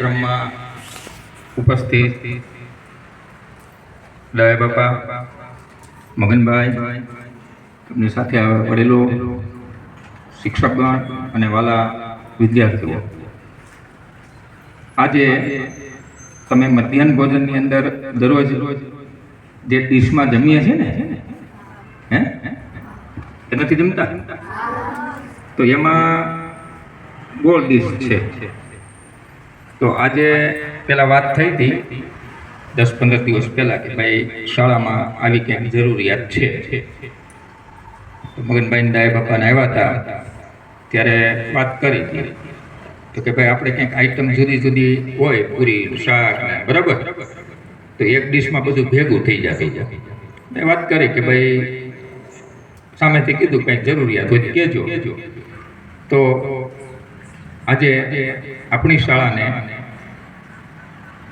કાર્યક્રમમાં ઉપસ્થિત ડાયા બાપા, મગનભાઈ, તેમની સાથે વડીલો, શિક્ષકગણ અને વાલા વિદ્યાર્થીઓ, આજે તમે મધ્યાહન ભોજનની અંદર દરરોજ જે ડીશમાં જમીએ છીએ ને, એ નથી જમતા? તો એમાં ગોળ ડીશ છે. તો આજે પેલા વાત થઈ હતી 10-15 દિવસ પહેલાં કે ભાઈ શાળામાં આવી ક્યાંક જરૂરિયાત છે. તો મગનભાઈ ડાયા બાપાને આવ્યા હતા ત્યારે વાત કરી હતી તો કે ભાઈ આપણે ક્યાંક આઈટમ જુદી જુદી હોય, પૂરી, શાક, બરાબર, તો એક ડીશમાં બધું ભેગું થઈ જાય. મેં વાત કરી કે ભાઈ સામેથી કીધું કંઈક જરૂરિયાત હોય કહેજો. તો આજે આપણી શાળાને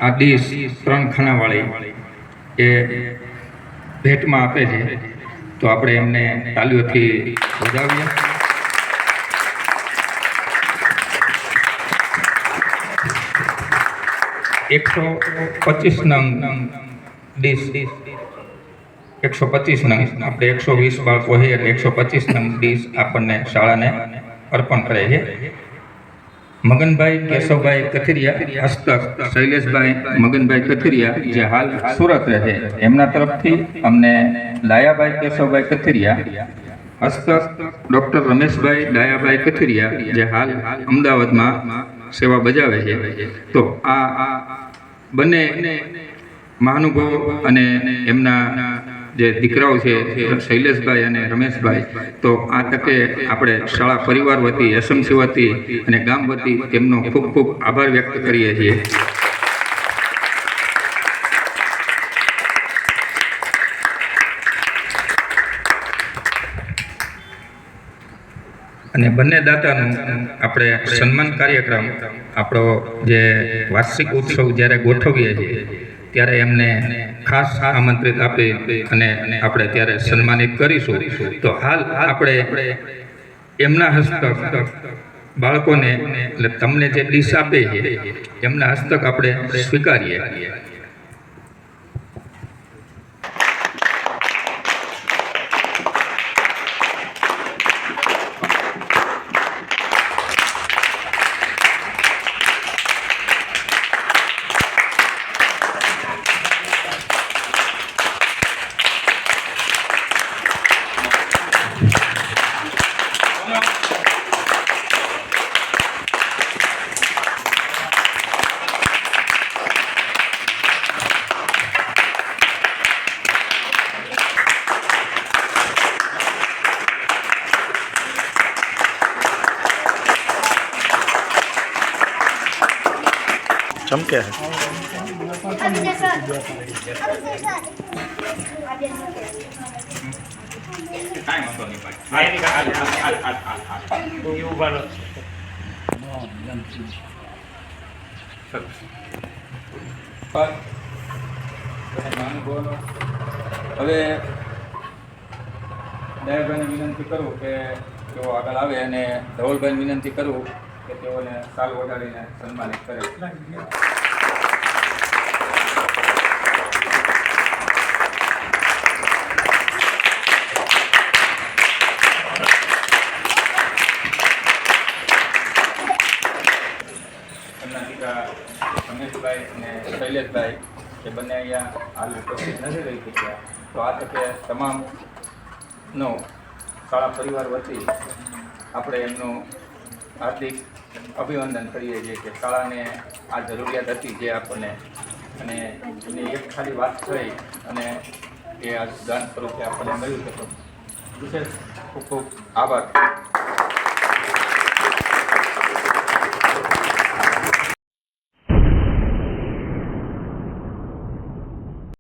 આ ડીશ 3 ખાનાવાળી એ ભેટમાં આપે છે. તો આપણે એમને તાલીઓથી વધાવીએ. એકસો 25 નંગ ડીશ, 125 નંગ, આપણે 120 બાળકો છે એટલે 125 નંગ ડીશ આપણને શાળાને અર્પણ કરે છે. મગનભાઈ કેશવભાઈ કથિરિયા, હસ્તક શૈલેષભાઈ મગનભાઈ કથિરિયા, જે હાલ સુરત રહે છે, એમના તરફથી અમને લાયાભાઈ કેશવભાઈ કથિરિયા, હસ્તક ડૉક્ટર રમેશભાઈ ડાયાભાઈ કથિરિયા, જે હાલ અમદાવાદમાં સેવા બજાવે છે. તો આ બંને મહાનુભાવો અને એમના જે દીકરાઓ છે શૈલેષભાઈ અને રમેશભાઈ, તો આ તકે આપણે શાળા પરિવાર વતી, એસએમસી વતી અને ગામ વતી તેમનો ખૂબ ખૂબ આભાર વ્યક્ત કરીએ છીએ. અને બંને દાતાનું આપણે સન્માન કાર્યક્રમ, આપણો જે વાર્ષિક ઉત્સવ જ્યારે ગોઠવીએ છીએ ત્યારે એમને ખાસ આમંત્રિત આપી અને આપણે ત્યારે સન્માનિત કરીશું. તો હાલ આપણે એમના હસ્તક બાળકોને, એટલે તમને જે ડીશ આપે છે એમના હસ્તક આપણે સ્વીકારીએ. चमके है હવે દયાભાઈને વિનંતી કરું કે તેઓ આગળ આવે અને ધવલભાઈને વિનંતી કરું કે તેઓને સાલ વગાડીને સન્માનિત કરે. એમના દીકરા રમેશભાઈ અને શૈલેષભાઈ એ બંને અહીંયા હાલ ઉપસ્થિત નથી રહી શક્યા. તો આ તકે તમામનો શાળા પરિવાર વતી આપણે એમનું હાર્દિક અભિનંદન કરીએ છીએ કે શાળાને આ જરૂરિયાત હતી જે આપણને, અને એની એક ખાલી વાત થઈ અને એ આ દાન સ્વરૂપે આપણને મળ્યું છે. તો વિશેષ ખૂબ ખૂબ આભાર.